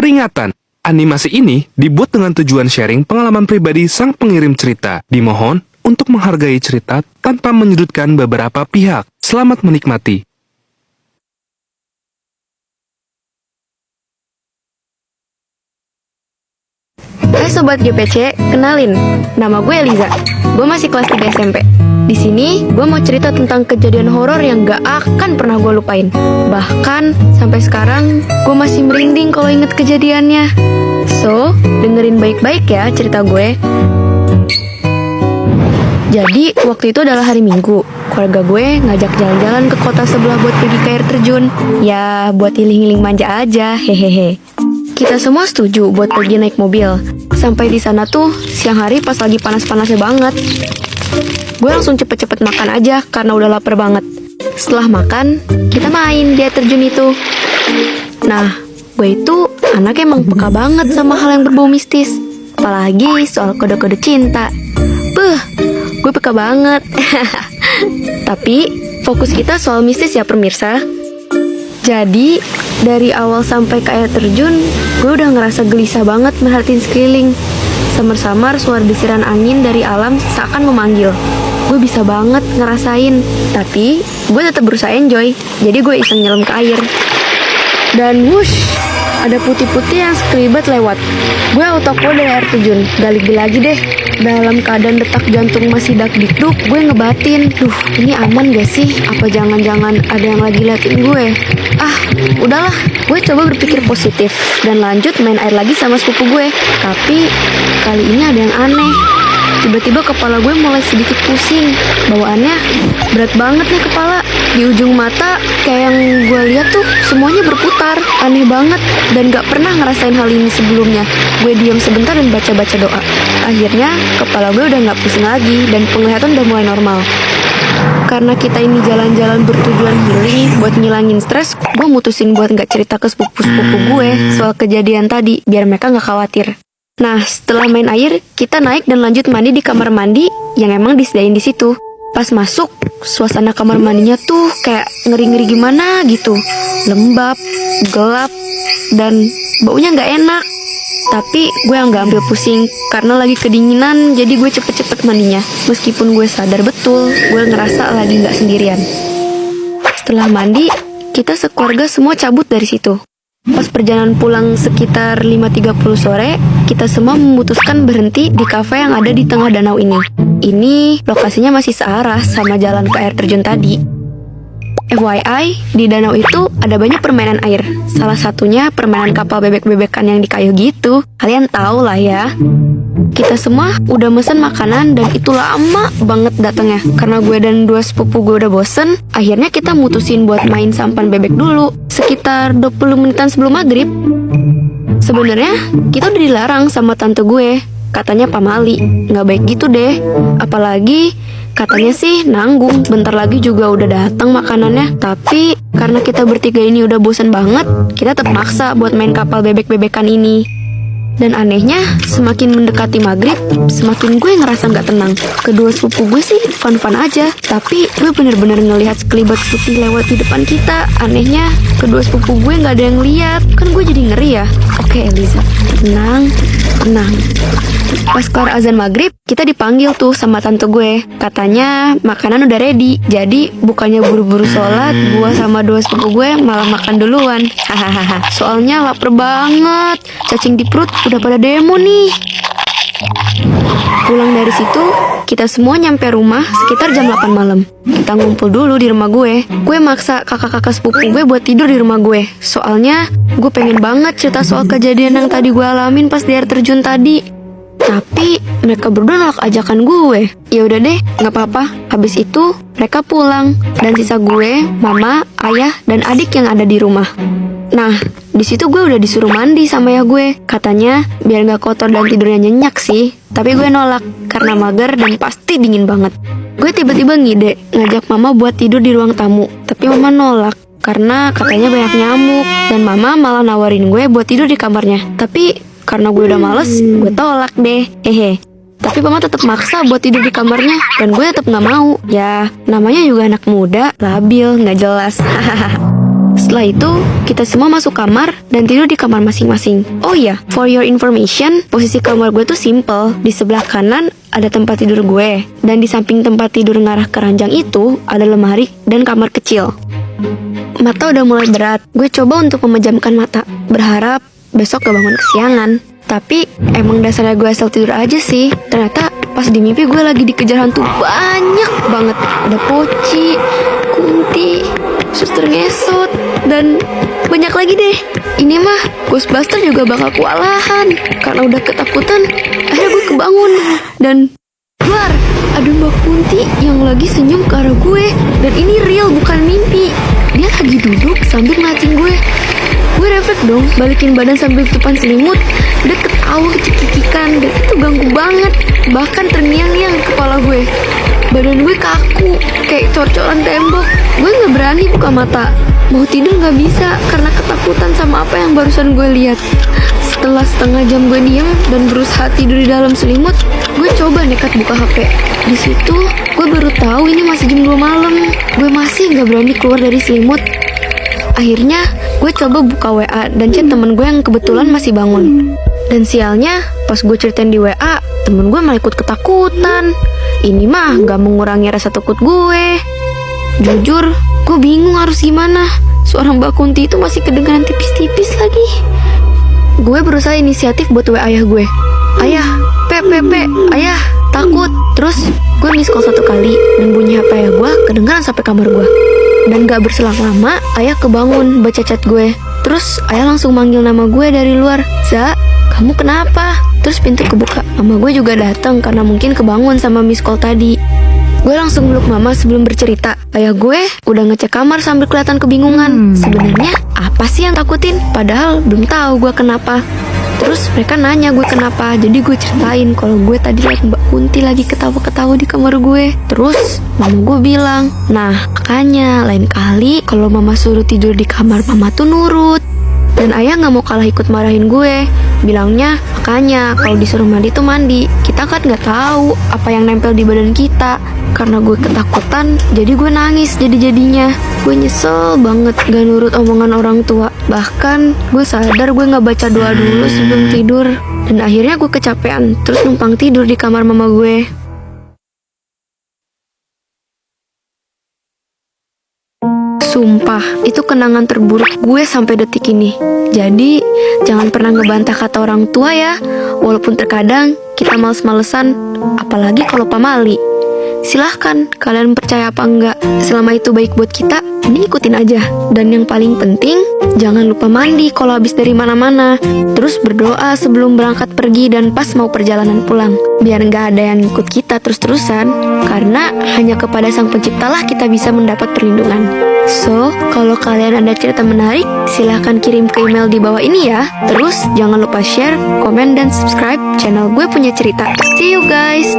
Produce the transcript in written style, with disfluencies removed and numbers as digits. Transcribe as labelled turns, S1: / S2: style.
S1: Peringatan, animasi ini dibuat dengan tujuan sharing pengalaman pribadi sang pengirim cerita. Dimohon untuk menghargai cerita tanpa menyudutkan beberapa pihak. Selamat menikmati.
S2: Hai Sobat GPC, kenalin, nama gue Eliza. Gue masih kelas 3 SMP. Di sini, gue mau cerita tentang kejadian horor yang gak akan pernah gue lupain. Bahkan, sampai sekarang, gue masih merinding kalau inget kejadiannya. So, dengerin baik-baik ya cerita gue. Jadi, waktu itu adalah hari Minggu. Keluarga gue ngajak jalan-jalan ke kota sebelah buat pergi ke air terjun. Ya, buat healing-healing manja aja, hehehe. Kita semua setuju buat pergi naik mobil. Sampai di sana tuh siang hari pas lagi panas-panasnya banget. Gue langsung cepet-cepet makan aja karena udah lapar banget. Setelah makan, kita main di air terjun itu. Nah, gue itu anak emang peka banget sama hal yang berbau mistis. Apalagi soal kode-kode cinta. Gue peka banget. Tapi fokus kita soal mistis ya pemirsa. Jadi, dari awal sampai ke air terjun, gue udah ngerasa gelisah banget merhatiin sekeliling. Samar-samar suara desiran angin dari alam seakan memanggil. Gue bisa banget ngerasain, tapi gue tetap berusaha enjoy. Jadi gue iseng nyelam ke air. Dan wush, ada putih-putih yang sekelibat lewat. Gue autopilot dari air terjun, gak lagi deh. Dalam keadaan detak jantung masih dak-dikduk, gue ngebatin, ini aman gak sih? Apa jangan-jangan ada yang lagi liatin gue? Udahlah, gue coba berpikir positif dan lanjut main air lagi sama sepupu gue. Tapi kali ini ada yang aneh. Tiba-tiba kepala gue mulai sedikit pusing. Bawaannya berat banget nih kepala. Di ujung mata kayak yang gue lihat tuh semuanya berputar. Aneh banget dan gak pernah ngerasain hal ini sebelumnya. Gue diam sebentar dan baca-baca doa. Akhirnya kepala gue udah gak pusing lagi dan penglihatan udah mulai normal. Karena kita ini jalan-jalan bertujuan healing buat ngilangin stres, gue mutusin buat gak cerita ke sepupu-sepupu gue soal kejadian tadi biar mereka gak khawatir. Nah, setelah main air, kita naik dan lanjut mandi di kamar mandi yang emang disediain di situ. Pas masuk, suasana kamar mandinya tuh kayak ngeri-ngeri gimana gitu. Lembab, gelap, dan baunya nggak enak. Tapi gue nggak ambil pusing karena lagi kedinginan, jadi gue cepet-cepet mandinya. Meskipun gue sadar betul, gue ngerasa lagi nggak sendirian. Setelah mandi, kita sekeluarga semua cabut dari situ. Pas perjalanan pulang sekitar 5.30 sore, kita semua memutuskan berhenti di kafe yang ada di tengah danau ini. Ini lokasinya masih searah sama jalan ke air terjun tadi. FYI, di danau itu ada banyak permainan air. Salah satunya permainan kapal bebek-bebekan yang di kayu gitu. Kalian tahu lah ya. Kita semua udah mesen makanan dan itu lama banget datangnya. Karena gue dan dua sepupu gue udah bosen, akhirnya kita mutusin buat main sampan bebek dulu. Sekitar 20 menitan sebelum maghrib. Sebenarnya kita udah dilarang sama tante gue. Katanya pamali, nggak baik gitu deh. Apalagi katanya sih nanggung, bentar lagi juga udah datang makanannya. Tapi karena kita bertiga ini udah bosan banget, kita tetap maksa buat main kapal bebek-bebekan ini. Dan anehnya, semakin mendekati maghrib, semakin gue ngerasa nggak tenang. Kedua sepupu gue sih fun-fun aja, tapi gue bener-bener ngelihat sekelibat putih lewat di depan kita. Anehnya, kedua sepupu gue nggak ada yang lihat. Kan gue jadi ngeri ya. Oke Eliza, tenang. Pas kelar azan maghrib, kita dipanggil tuh sama tante gue. Katanya makanan udah ready. Jadi bukannya buru-buru sholat, gue sama dua sepupu gue malah makan duluan. Hahaha. Soalnya lapar banget, cacing di perut udah pada demo nih. Pulang dari situ, kita semua nyampe rumah sekitar jam 8 malam. Kita ngumpul dulu di rumah gue. Gue maksa kakak-kakak sepupu gue buat tidur di rumah gue. Soalnya gue pengen banget cerita soal kejadian yang tadi gue alamin pas di air terjun tadi. Tapi mereka berdua nolak ajakan gue. Ya udah deh, nggak apa-apa. Habis itu mereka pulang dan sisa gue, mama, ayah, dan adik yang ada di rumah. Nah, di situ gue udah disuruh mandi sama ayah gue. Katanya biar nggak kotor dan tidurnya nyenyak sih. Tapi gue nolak karena mager dan pasti dingin banget. Gue tiba-tiba ngide ngajak mama buat tidur di ruang tamu. Tapi mama nolak karena katanya banyak nyamuk. Dan mama malah nawarin gue buat tidur di kamarnya. Tapi karena gue udah males, gue tolak deh. Hehe. Tapi mama tetap maksa buat tidur di kamarnya dan gue tetap nggak mau. Ya, namanya juga anak muda, labil, nggak jelas. Setelah itu, kita semua masuk kamar dan tidur di kamar masing-masing. Oh iya, for your information, posisi kamar gue tuh simple. Di sebelah kanan ada tempat tidur gue, dan di samping tempat tidur ngarah ke ranjang itu ada lemari dan kamar kecil. Mata udah mulai berat, gue coba untuk memejamkan mata, berharap besok gak bangun kesiangan. Tapi emang dasarnya gue asal tidur aja sih. Ternyata pas di mimpi gue lagi dikejar hantu banyak banget. Ada poci, kunti, suster ngesot, dan banyak lagi deh. Ini mah Ghostbuster juga bakal kewalahan. Karena udah ketakutan, akhirnya gue kebangun dan keluar. Ada Mbak Kunti yang lagi senyum ke arah gue. Dan ini real, bukan mimpi. Dia lagi duduk sambil ngeliatin gue. Gue refleks dong, balikin badan sambil tutupan selimut. Udah ketawa kecik-cikikan, dan itu ganggu banget. Bahkan terngiang-ngiang kepala gue. Badan gue kaku, kayak cor-coran tembok. Gue gak berani buka mata. Mau tidur gak bisa, karena ketakutan sama apa yang barusan gue lihat. Setelah setengah jam gue diam dan berusaha tidur di dalam selimut, gue coba nekat buka HP. Di situ, gue baru tahu ini masih jam 2 malam. Gue masih gak berani keluar dari selimut. Akhirnya, gue coba buka WA dan chat temen gue yang kebetulan masih bangun. Dan sialnya, pas gue ceritain di WA, temen gue malah ikut ketakutan. Ini mah gak mengurangi rasa takut gue. Jujur, gue bingung harus gimana. Suara Mbak Kunti itu masih kedengaran tipis-tipis lagi. Gue berusaha inisiatif buat WA ayah gue. Ayah, ayah, takut. Terus gue miss call 1 kali dan bunyi HP ayah gue kedengaran sampai kamar gue. Dan gak berselang lama, ayah kebangun baca chat gue. Terus ayah langsung manggil nama gue dari luar. Za, kamu kenapa? Terus pintu kebuka. Mama gue juga datang karena mungkin kebangun sama miss call tadi. Gue langsung meluk mama sebelum bercerita. Ayah gue udah ngecek kamar sambil kelihatan kebingungan. Sebenarnya apa sih yang takutin? Padahal belum tahu gue kenapa. Terus mereka nanya gue kenapa. Jadi gue ceritain kalau gue tadi liat Mbak Kunti lagi ketawa-ketawa di kamar gue. Terus mama gue bilang, nah makanya lain kali kalau mama suruh tidur di kamar, mama tuh nurut. Dan ayah gak mau kalah ikut marahin gue. Bilangnya, makanya kalau disuruh mandi tuh mandi. Kita kan gak tahu apa yang nempel di badan kita. Karena gue ketakutan, jadi gue nangis jadi-jadinya. Gue nyesel banget gak nurut omongan orang tua. Bahkan gue sadar gue gak baca doa dulu sebelum tidur. Dan akhirnya gue kecapean, terus numpang tidur di kamar mama gue. Sumpah, itu kenangan terburuk gue sampai detik ini. Jadi, jangan pernah ngebantah kata orang tua ya. Walaupun terkadang kita males-malesan, apalagi kalau pamali. Silahkan kalian percaya apa enggak. Selama itu baik buat kita, ini ikutin aja. Dan yang paling penting, jangan lupa mandi kalau habis dari mana-mana. Terus berdoa sebelum berangkat pergi dan pas mau perjalanan pulang. Biar nggak ada yang ikut kita terus-terusan. Karena hanya kepada Sang Penciptalah kita bisa mendapat perlindungan. So, kalau kalian ada cerita menarik, silahkan kirim ke email di bawah ini ya. Terus jangan lupa share, komen, dan subscribe channel Gue Punya Cerita. See you guys!